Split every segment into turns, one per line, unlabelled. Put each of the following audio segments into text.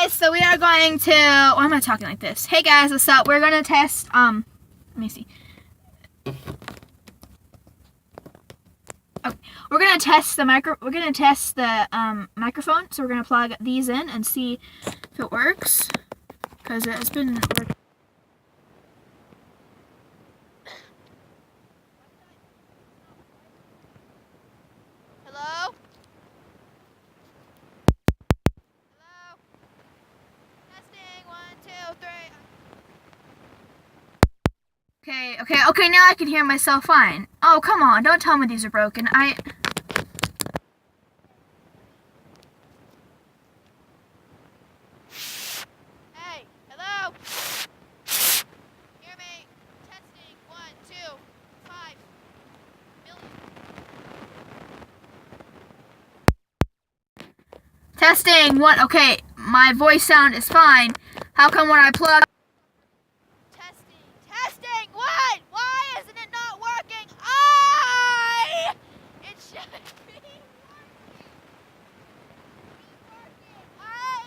guys, so we are going to, why am I talking like this? Hey guys, what's up? We're going to test, let me see. Okay. We're going to test the microphone, so we're going to plug these in and see if it works, because it has been working. Hello? Hello? Testing, 1, 2, 3. Okay, now I can hear myself fine. Oh, come on, don't tell me these are broken. Hey, hello? Hear me? Testing, 1, 2, 5 million. Testing, 1, okay, my voice sound is fine. How come when I plug... Testing, what? Why isn't it not working? It should be working.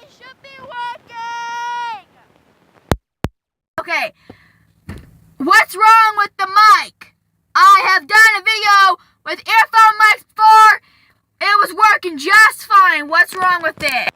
It should be working. Okay, what's wrong with the mic? I have done a video with earphone mics before. It was working just fine. What's wrong with it?